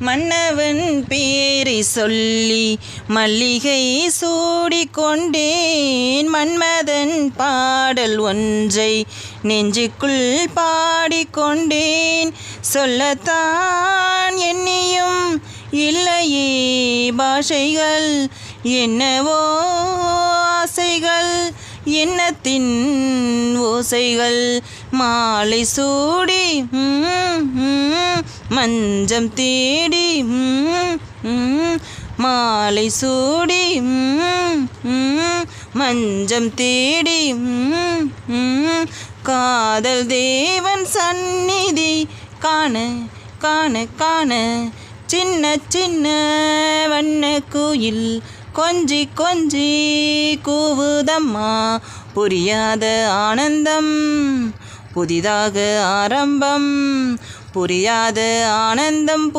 மன்னவன் பேரை சொல்லி மல்லிகை சூடிக்கொண்டேன். மன்மதன் பாடல் ஒன்றை நெஞ்சுக்குள் பாடிக்கொண்டேன். சொல்லத்தான் எண்ணியும் இல்லையே பாஷைகள், என்னவோ ஆசைகள் எண்ணத்தின் ஓசைகள். மாலை சூடி மஞ்சம் தேடி, மாலை சூடி மஞ்சம் தேடி, காதல் தேவன் சந்நிதி காண காண காண. சின்ன சின்ன வண்ண குயில் கொஞ்சி கொஞ்சி கூவுதம்மா. புரியாத ஆனந்தம் புதிதாக ஆரம்பம், புரியாத ஆனந்தம்